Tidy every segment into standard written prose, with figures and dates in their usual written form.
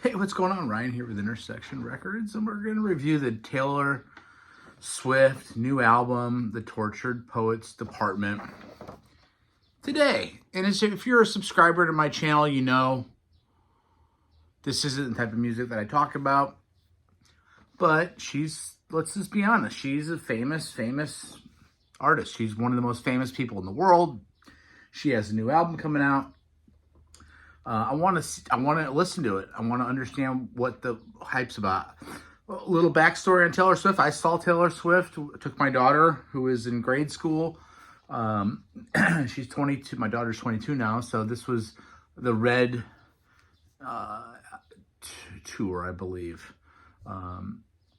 Hey, what's going on? Ryan here with Intersection Records, and we're going to review the Taylor Swift new album, The Tortured Poets Department, today. And if you're a subscriber to my channel, you know this isn't the type of music that I talk about. But let's just be honest, she's a famous artist. She's one of the most famous people in the world. She has a new album coming out. I want to listen to it. I want to understand what the hype's about. A little backstory on Taylor Swift. I saw Taylor Swift. Took my daughter, who is in grade school. She's 22. My daughter's 22 now. So this was the Red tour, I believe.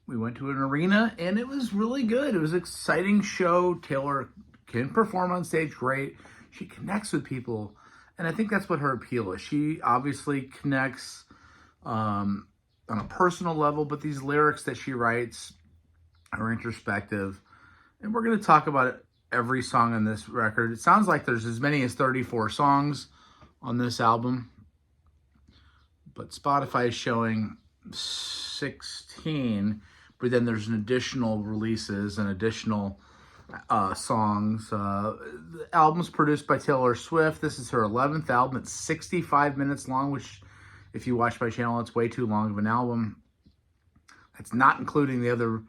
We went to an arena, and it was really good. It was an exciting show. Taylor can perform on stage great. She connects with people. And I think that's what her appeal is. She obviously connects on a personal level, but these lyrics that she writes are introspective. And we're going to talk about every song on this record. It sounds like there's as many as 34 songs on this album, but Spotify is showing 16, but then there's an additional releases and additional songs. The album's produced by Taylor Swift. This is her 11th album. It's 65 minutes long, which if you watch my channel, it's way too long of an album. It's not including the other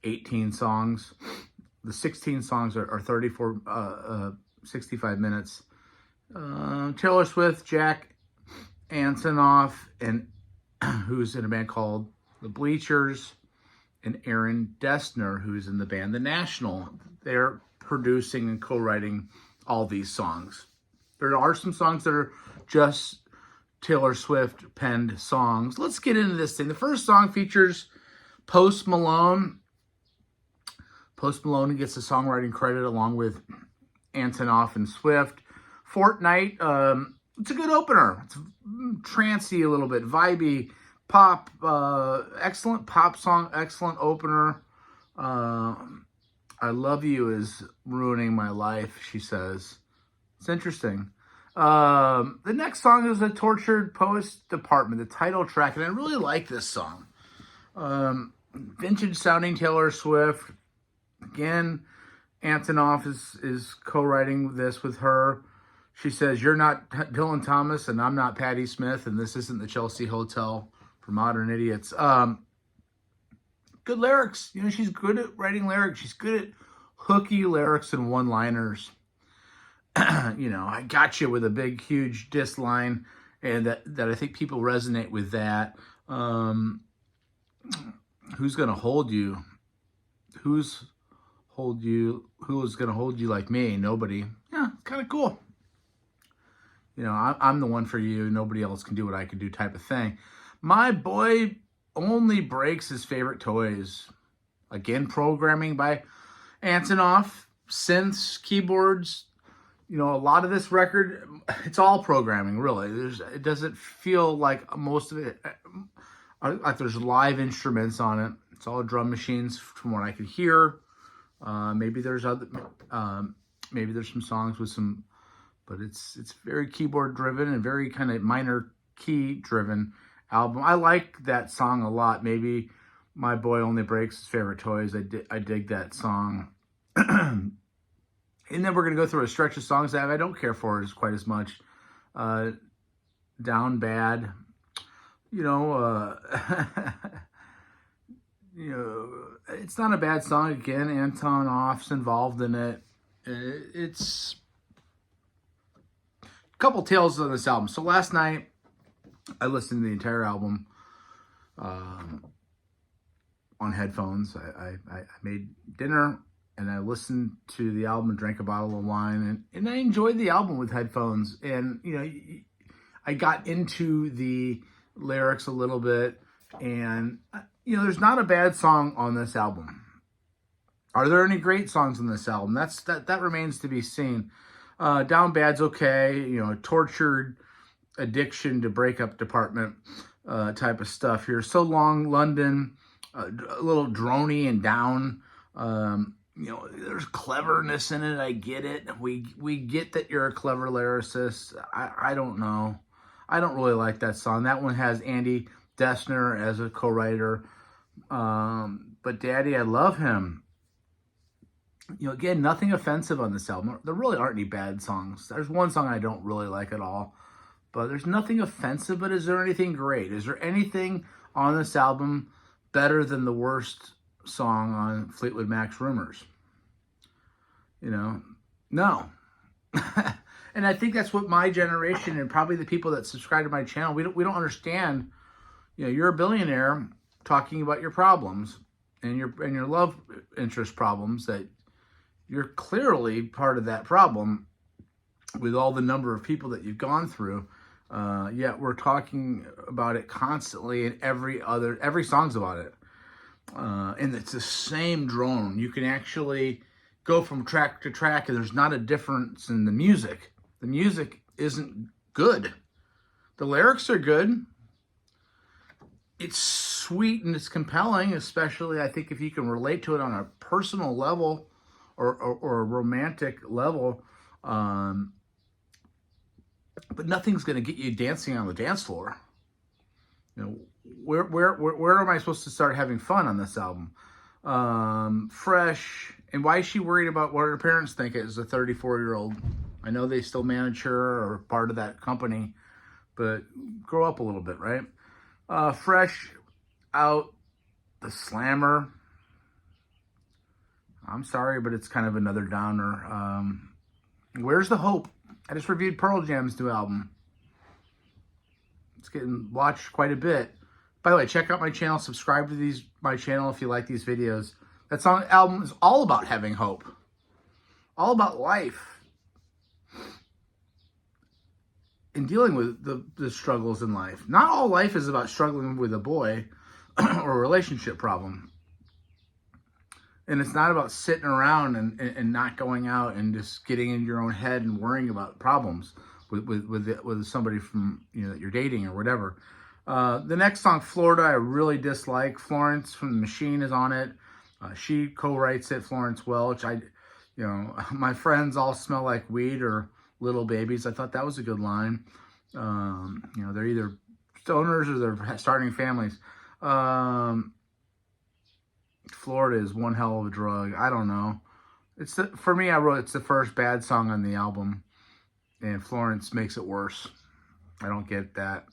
18 songs. The 16 songs are 65 minutes. Taylor Swift, Jack Antonoff, and who's in a band called The Bleachers, and Aaron Dessner, who's in the band The National. They're producing and co-writing all these songs. There are some songs that are just Taylor Swift penned songs. Let's get into this thing. The first song features Post Malone. Post Malone gets a songwriting credit along with Antonoff and Swift. Fortnite, it's a good opener. It's trancey a little bit, vibey, pop, excellent pop song, excellent opener. I Love You is ruining my life, she says. It's interesting. The next song is The Tortured Poets Department, the title track, and I really like this song. Vintage sounding Taylor Swift. Again, Antonoff is co-writing this with her. She says, "You're not Dylan Thomas, and I'm not Patti Smith, and this isn't the Chelsea Hotel for Modern Idiots." Good lyrics. You know, she's good at writing lyrics. She's good at hooky lyrics and one-liners. You know, I got you with a big, huge diss line, and that I think people resonate with that. Who's gonna hold you? Who's gonna hold you like me? Nobody. Yeah, kind of cool. You know, I'm the one for you. Nobody else can do what I can do, type of thing. My boy only breaks his favorite toys. Again, programming by Antonoff, synths, keyboards. You know, a lot of this record, it's all programming, really. It doesn't feel like most of it, like there's live instruments on it. It's all drum machines from what I could hear. Maybe there's some songs with some, but it's very keyboard driven and very kind of minor key driven album. I like that song a lot. Maybe My Boy Only Breaks His Favorite Toys. I dig that song. And then we're going to go through a stretch of songs that I don't care for quite as much. Down Bad. You know, it's not a bad song. Again, Antonoff's involved in it. It's a couple tales on this album. So last night, I listened to the entire album on headphones. I made dinner, and I listened to the album and drank a bottle of wine, and I enjoyed the album with headphones. And, you know, I got into the lyrics a little bit, and, you know, there's not a bad song on this album. Are there any great songs on this album? That remains to be seen. Down Bad's okay. You know, tortured addiction to breakup department type of stuff here. So Long London, a little drony and down. You know, there's cleverness in it. I get it. We get that you're a clever lyricist. I don't know. I don't really like that song. That one has Andy Dessner as a co-writer. But Daddy, I love him. Again, nothing offensive on this album. There really aren't any bad songs. There's one song I don't really like at all, but there's nothing offensive. But is there anything great? Is there anything on this album better than the worst song on Fleetwood Mac's Rumors? No. And I think that's what my generation and probably the people that subscribe to my channel, we don't understand. You're a billionaire talking about your problems and your love interest problems, that you're clearly part of that problem with all the number of people that you've gone through. Yet we're talking about it constantly, and every song's about it. And it's the same drone. You can actually go from track to track, and there's not a difference in the music. The music isn't good. The lyrics are good. It's sweet and it's compelling, especially I think if you can relate to it on a personal level or a romantic level. But nothing's going to get you dancing on the dance floor. Where am I supposed to start having fun on this album? Fresh. And why is she worried about what her parents think as a 34-year-old? I know they still manage her or are part of that company, but grow up a little bit, right? Fresh Out, the Slammer. I'm sorry, but it's kind of another downer. Where's the Hope? I just reviewed Pearl Jam's new album. It's getting watched quite a bit. By the way, check out my channel. Subscribe to my channel if you like these videos. That album is all about having hope. All about life. And dealing with the struggles in life. Not all life is about struggling with a boy or a relationship problem. And it's not about sitting around and not going out and just getting in your own head and worrying about problems with somebody from that you're dating or whatever. The next song, Florida, I really dislike. Florence from The Machine is on it. She co-writes it, Florence Welch. My friends all smell like weed or little babies. I thought that was a good line. They're either stoners or they're starting families. Florida is one hell of a drug. I don't know. For me, it's the first bad song on the album, and Florence makes it worse. I don't get that.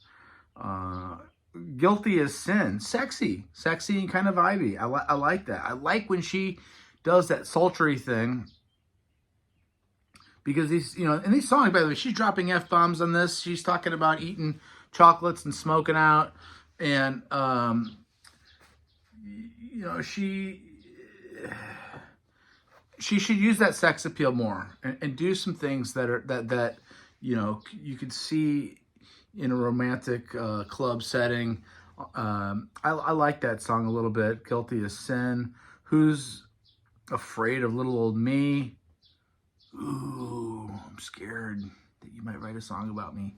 Guilty as Sin, sexy and kind of vibey. I like that. I like when she does that sultry thing, because in these songs, by the way, she's dropping F-bombs on this. She's talking about eating chocolates and smoking out, and she should use that sex appeal more and do some things that you could see in a romantic club setting. I like that song a little bit. Guilty as Sin. Who's Afraid of Little Old Me? Ooh, I'm scared that you might write a song about me.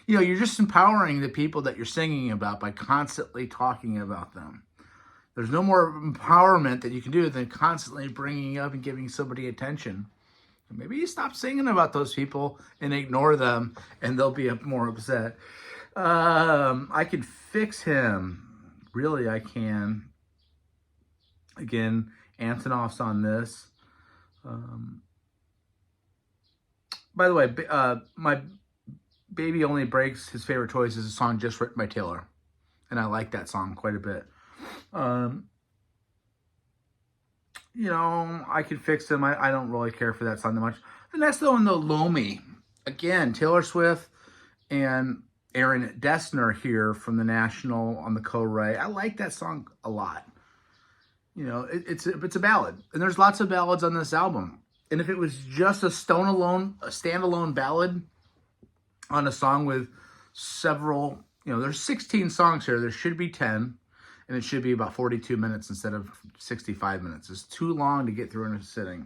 You're just empowering the people that you're singing about by constantly talking about them. There's no more empowerment that you can do than constantly bringing up and giving somebody attention. Maybe you stop singing about those people and ignore them, and they'll be more upset. I can fix him. Really, I can. Again, Antonoff's on this. By the way, my baby only breaks his favorite toys is a song just written by Taylor, and I like that song quite a bit. I can fix him. I don't really care for that song that much. The next one, though, Lomi. Again, Taylor Swift and Aaron Dessner here from The National on the co-write. I like that song a lot. It's a ballad, and there's lots of ballads on this album. And if it was just a standalone ballad on a song with several, there's 16 songs here. There should be 10, and it should be about 42 minutes instead of 65 minutes. It's too long to get through in a sitting.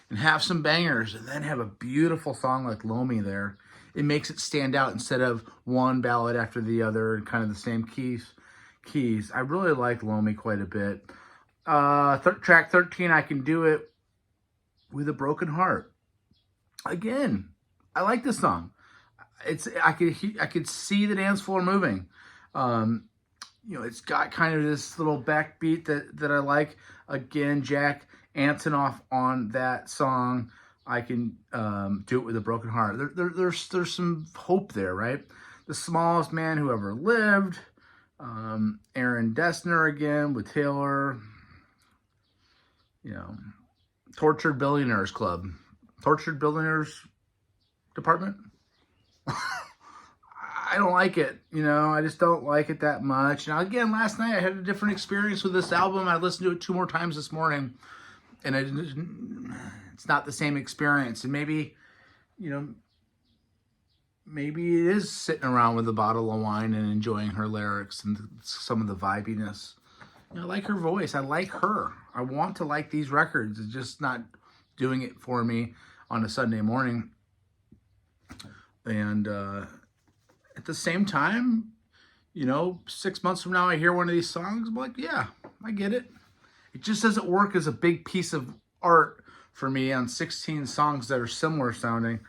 And have some bangers, and then have a beautiful song like Lomi there. It makes it stand out instead of one ballad after the other and kind of the same keys. I really like Lomi quite a bit. Track 13, I Can Do It With a Broken Heart. Again, I like this song. I could see the dance floor moving. It's got kind of this little backbeat that I like. Again, Jack Antonoff on that song. I can do it with a broken heart. There's some hope there, right? The smallest man who ever lived. Aaron Dessner again with Taylor. Tortured Billionaires Club. Tortured Billionaires Department. I don't like it, I just don't like it that much. Now, again, last night I had a different experience with this album. I listened to it 2 more times this morning, and it's not the same experience. And maybe it is sitting around with a bottle of wine and enjoying her lyrics and some of the vibiness. I like her voice. I like her. I want to like these records. It's just not doing it for me on a Sunday morning. And at the same time, 6 months from now, I hear one of these songs, I'm like, yeah, I get it. It just doesn't work as a big piece of art for me on 16 songs that are similar sounding.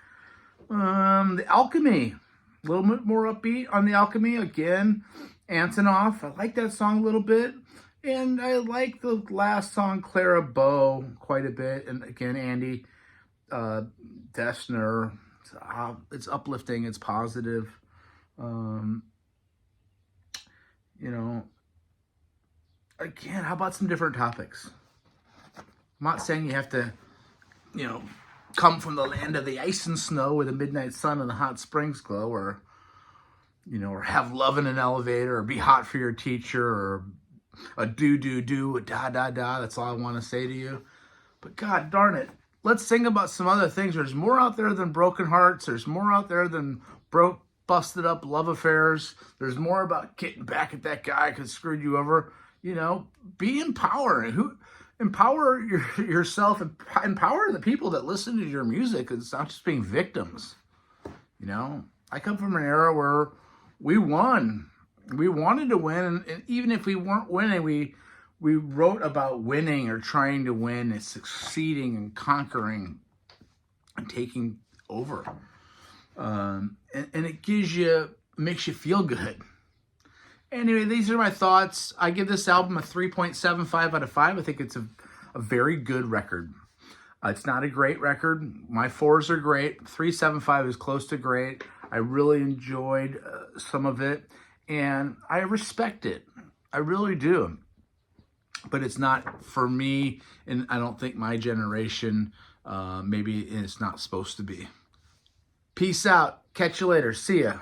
The Alchemy, a little bit more upbeat on The Alchemy. Again, Antonoff, I like that song a little bit. And I like the last song, Clara Bow, quite a bit. And again, Andy Dessner, it's uplifting, it's positive. Again, how about some different topics? I'm not saying you have to, come from the land of the ice and snow with the midnight sun and the hot springs glow, or have love in an elevator, or be hot for your teacher, or a do, da, da, da. That's all I want to say to you. But God darn it, let's sing about some other things. There's more out there than broken hearts. There's more out there than busted up love affairs. There's more about getting back at that guy because screwed you over. Be empowering. Empower yourself and empower the people that listen to your music. It's not just being victims. I come from an era where we won. We wanted to win, and even if we weren't winning, we wrote about winning or trying to win and succeeding and conquering and taking over. And it makes you feel good. Anyway, these are my thoughts. I give this album a 3.75 out of 5. I think it's a very good record. It's not a great record. My 4s are great. 3.75 is close to great. I really enjoyed some of it, and I respect it. I really do. But it's not for me, and I don't think my generation, maybe it's not supposed to be. Peace out. Catch you later. See ya.